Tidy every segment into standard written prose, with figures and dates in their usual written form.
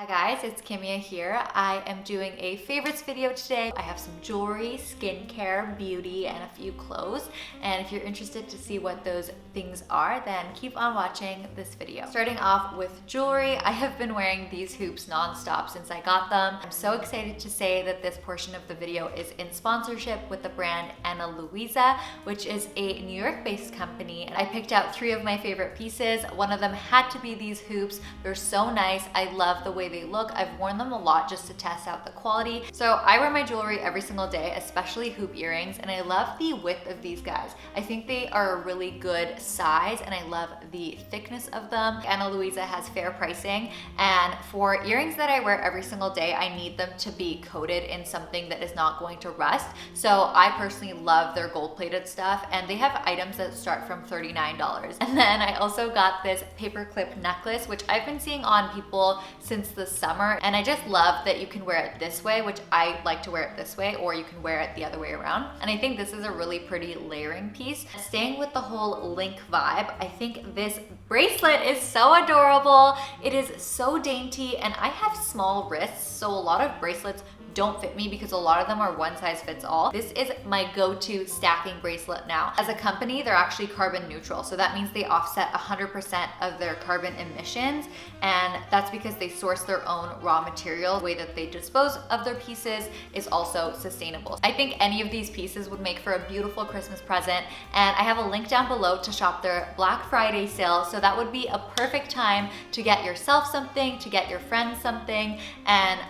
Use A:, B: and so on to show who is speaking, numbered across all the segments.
A: Hi guys, it's Kimia here. I am doing a favorites video today. I have some jewelry, skincare, beauty, and a few clothes. And if you're interested to see what those things are, then keep on watching this video. Starting off with jewelry, I have been wearing these hoops non-stop since I got them. I'm so excited to say that this portion of the video is in sponsorship with the brand Ana Luisa, which is a New York-based company. And I picked out 3 of my favorite pieces. One of them had to be these hoops. They're so nice. I love the way they look. I've worn them a lot just to test out the quality. So I wear my jewelry every single day, especially hoop earrings, and I love the width of these guys. I think they are a really good size and I love the thickness of them. Ana Luisa has fair pricing, and for earrings that I wear every single day, I need them to be coated in something that is not going to rust. So I personally love their gold-plated stuff, and they have items that start from $39. And then I also got this paperclip necklace, which I've been seeing on people since the summer, and I just love that you can wear it this way, which I like to wear it this way, or you can wear it the other way around. And I think this is a really pretty layering piece. Staying with the whole link vibe, I think this bracelet is so adorable. It is so dainty, and I have small wrists, so a lot of bracelets don't fit me because a lot of them are one size fits all. This is my go-to stacking bracelet now. As a company, they're actually carbon neutral. So that means they offset 100% of their carbon emissions. And that's because they source their own raw material. The way that they dispose of their pieces is also sustainable. I think any of these pieces would make for a beautiful Christmas present. And I have a link down below to shop their Black Friday sale. So that would be a perfect time to get yourself something, to get your friends something, and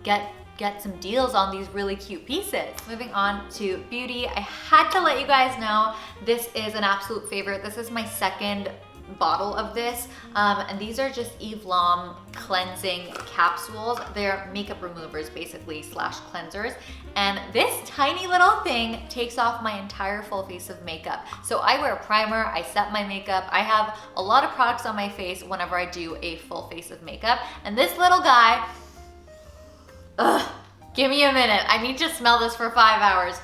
A: get some deals on these really cute pieces. Moving on to beauty, I had to let you guys know this is an absolute favorite. This is my second bottle of this, and these are just Eve Lom cleansing capsules. They're makeup removers basically slash cleansers, and this tiny little thing takes off my entire full face of makeup. So I wear a primer, I set my makeup, I have a lot of products on my face whenever I do a full face of makeup, and this little guy, give me a minute. I need to smell this for 5 hours.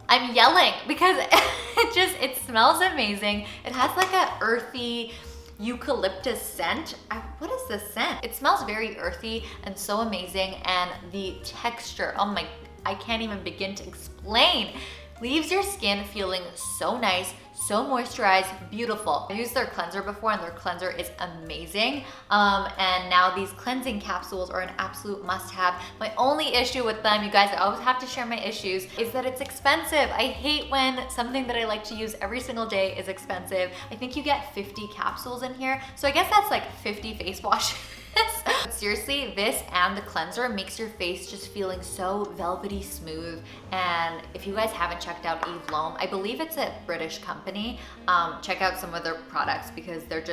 A: I'm yelling because it smells amazing. It has like a earthy eucalyptus scent. What is this scent? It smells very earthy and so amazing, and the texture, oh my, I can't even begin to explain. Leaves your skin feeling so nice, so moisturized, beautiful. I've used their cleanser before, and their cleanser is amazing. And now these cleansing capsules are an absolute must-have. My only issue with them, you guys, I always have to share my issues, is that it's expensive. I hate when something that I like to use every single day is expensive. I think you get 50 capsules in here, so I guess that's like 50 face washes. Seriously, this and the cleanser makes your face just feeling so velvety smooth. And if you guys haven't checked out Eve Lom, I believe it's a British company, check out some of their products because they're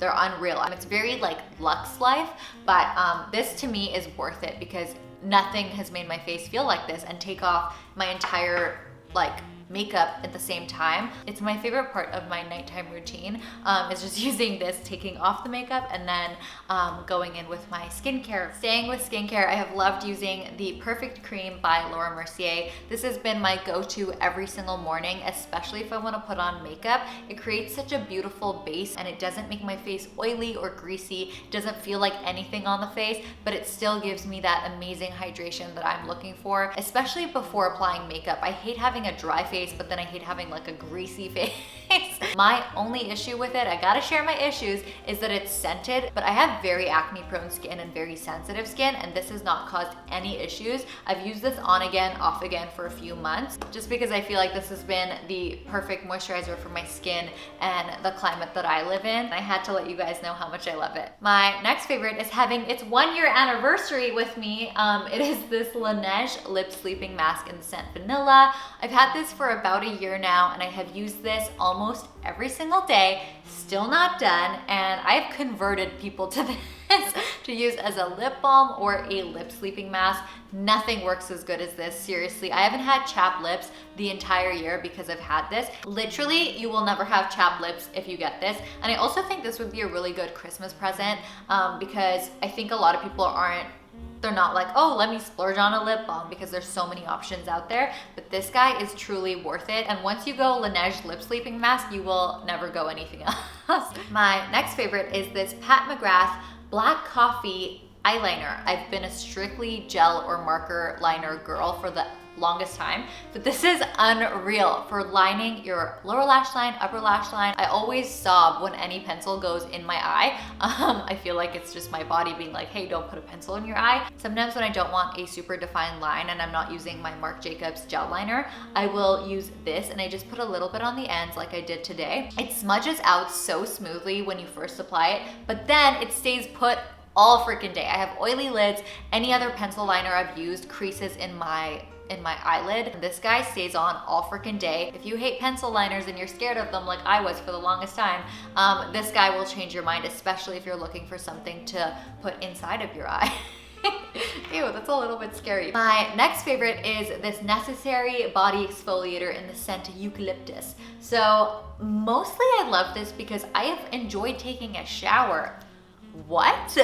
A: unreal. It's very like Luxe Life, but this to me is worth it because nothing has made my face feel like this and take off my entire like makeup at the same time. It's my favorite part of my nighttime routine, is just using this, taking off the makeup, and then going in with my skincare. Staying with skincare, I have loved using the Perfect Cream by Laura Mercier. This has been my go-to every single morning, especially if I want to put on makeup. It creates such a beautiful base, and it doesn't make my face oily or greasy. It doesn't feel like anything on the face, but it still gives me that amazing hydration that I'm looking for, especially before applying makeup. I hate having a dry face, but then I hate having like a greasy face. My only issue with it, I gotta share my issues, is that it's scented, but I have very acne prone skin and very sensitive skin, and this has not caused any issues. I've used this on again, off again for a few months, just because I feel like this has been the perfect moisturizer for my skin and the climate that I live in. I had to let you guys know how much I love it. My next favorite is having its 1-year anniversary with me. It is this Laneige Lip Sleeping Mask in the scent Vanilla. I've had this for about a year now, and I have used this almost every single day, still not done, and I've converted people to this to use as a lip balm or a lip sleeping mask. Nothing works as good as this, seriously. I haven't had chapped lips the entire year because I've had this. Literally, you will never have chapped lips if you get this. And I also think this would be a really good Christmas present, because I think a lot of people they're not like, oh, let me splurge on a lip balm, because there's so many options out there. But this guy is truly worth it. And once you go Laneige lip sleeping mask, you will never go anything else. My next favorite is this Pat McGrath Black Coffee eyeliner. I've been a strictly gel or marker liner girl for the longest time, but this is unreal for lining your lower lash line, upper lash line. I always sob when any pencil goes in my eye. I feel like it's just my body being like, hey, don't put a pencil in your eye. Sometimes when I don't want a super defined line and I'm not using my Marc Jacobs gel liner, I will use this, and I just put a little bit on the ends like I did today. It smudges out so smoothly when you first apply it, but then it stays put all freaking day. I have oily lids. Any other pencil liner I've used creases in my eyelid. This guy stays on all freaking day. If you hate pencil liners and you're scared of them like I was for the longest time, this guy will change your mind, especially if you're looking for something to put inside of your eye. Ew, that's a little bit scary. My next favorite is this Necessary body exfoliator in the scent eucalyptus. So mostly I love this because I have enjoyed taking a shower. What?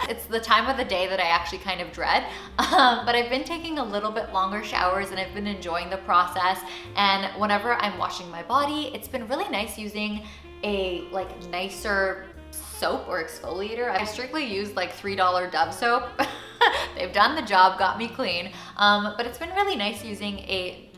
A: It's the time of the day that I actually kind of dread, but I've been taking a little bit longer showers and I've been enjoying the process. And whenever I'm washing my body, it's been really nice using a nicer soap or exfoliator. I strictly use like $3 Dove soap. They've done the job, got me clean, but it's been really nice using a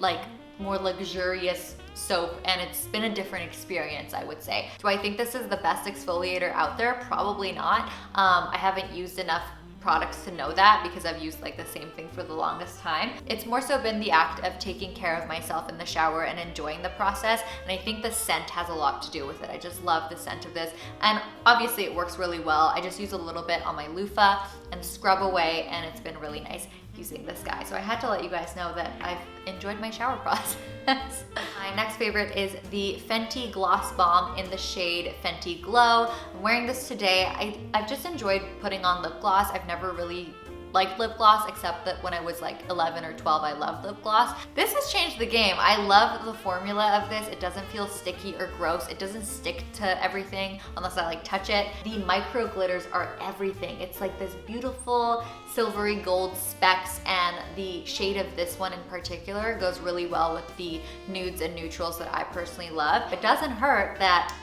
A: more luxurious soap, and it's been a different experience, I would say. Do I think this is the best exfoliator out there? Probably not. I haven't used enough products to know that because I've used the same thing for the longest time. It's more so been the act of taking care of myself in the shower and enjoying the process, and I think the scent has a lot to do with it. I just love the scent of this, and obviously it works really well. I just use a little bit on my loofah and scrub away, and it's been really nice using this guy. So I had to let you guys know that I've enjoyed my shower process. My next favorite is the Fenty Gloss Bomb in the shade Fenty Glow. I'm wearing this today. I've just enjoyed putting on lip gloss. I've never really liked lip gloss, except that when I was 11 or 12, I loved lip gloss. This has changed the game. I love the formula of this. It doesn't feel sticky or gross. It doesn't stick to everything unless I touch it. The micro glitters are everything. It's this beautiful silvery gold specks, and the shade of this one in particular goes really well with the nudes and neutrals that I personally love. It doesn't hurt that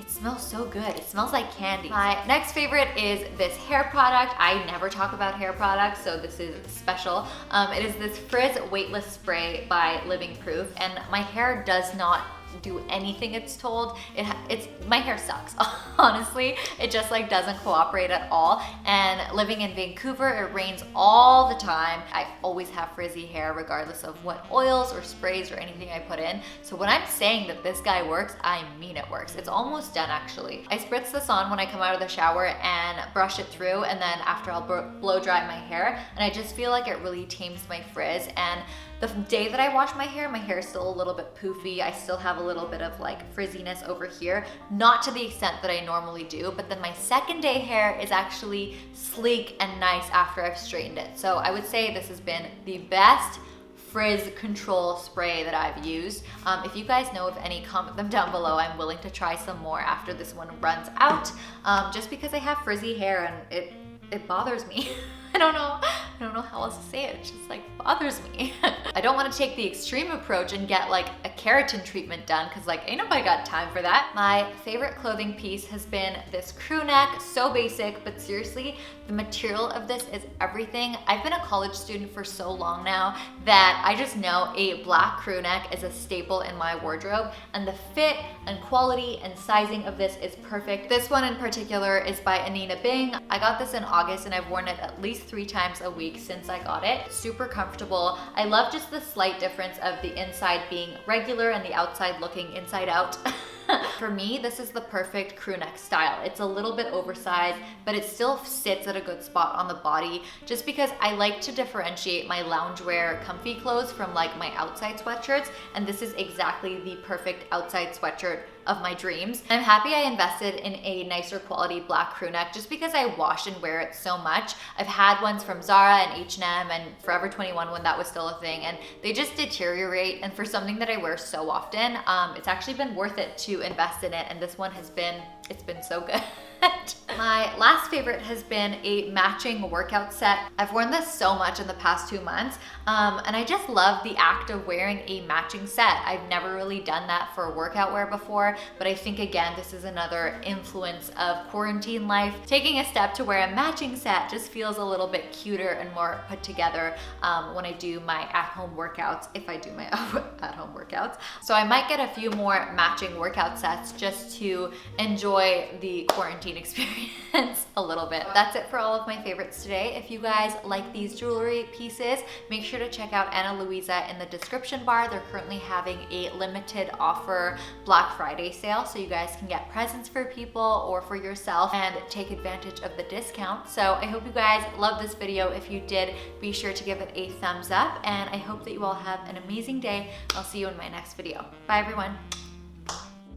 A: it smells so good. It smells like candy. My next favorite is this hair product. I never talk about hair products, so this is special. It is this Frizz Weightless Spray by Living Proof, and my hair does not do anything it's told. My hair sucks, honestly. It just doesn't cooperate at all. And living in Vancouver, it rains all the time. I always have frizzy hair regardless of what oils or sprays or anything I put in. So when I'm saying that this guy works, I mean it works. It's almost done actually. I spritz this on when I come out of the shower and brush it through, and then after I'll blow dry my hair, and I just feel like it really tames my frizz. And the day that I wash my hair is still a little bit poofy. I still have a little bit of frizziness over here, not to the extent that I normally do, but then my second day hair is actually sleek and nice after I've straightened it. So I would say this has been the best frizz control spray that I've used. If you guys know of any, comment them down below. I'm willing to try some more after this one runs out, just because I have frizzy hair and it bothers me. I don't know how else to say it. It just bothers me. I don't want to take the extreme approach and get a keratin treatment done, because ain't nobody got time for that. My favorite clothing piece has been this crew neck. So basic, but seriously, the material of this is everything. I've been a college student for so long now that I just know a black crew neck is a staple in my wardrobe, and the fit and quality and sizing of this is perfect. This one in particular is by Anina Bing. I got this in August and I've worn it at least 3 times a week since I got it. Super comfortable. I love just the slight difference of the inside being regular and the outside looking inside out. For me, this is the perfect crew neck style. It's a little bit oversized, but it still sits at a good spot on the body, just because I like to differentiate my loungewear comfy clothes from my outside sweatshirts, and this is exactly the perfect outside sweatshirt of my dreams. I'm happy I invested in a nicer quality black crew neck just because I wash and wear it so much. I've had ones from Zara and H&M and Forever 21 when that was still a thing, and they just deteriorate, and for something that I wear so often, it's actually been worth it to invest in it, and this one it's been so good. My last favorite has been a matching workout set. I've worn this so much in the past 2 months, and I just love the act of wearing a matching set. I've never really done that for workout wear before, but I think again, this is another influence of quarantine life. Taking a step to wear a matching set just feels a little bit cuter and more put together when I do my at-home workouts, if I do my at-home workouts. So I might get a few more matching workout sets just to enjoy the quarantine experience a little bit. That's it for all of my favorites today. If you guys like these jewelry pieces, make sure to check out Ana Luisa in the description bar. They're currently having a limited offer Black Friday sale, so you guys can get presents for people or for yourself and take advantage of the discount. So I hope you guys love this video. If you did, be sure to give it a thumbs up, and I hope that you all have an amazing day. I'll see you in my next video. Bye everyone.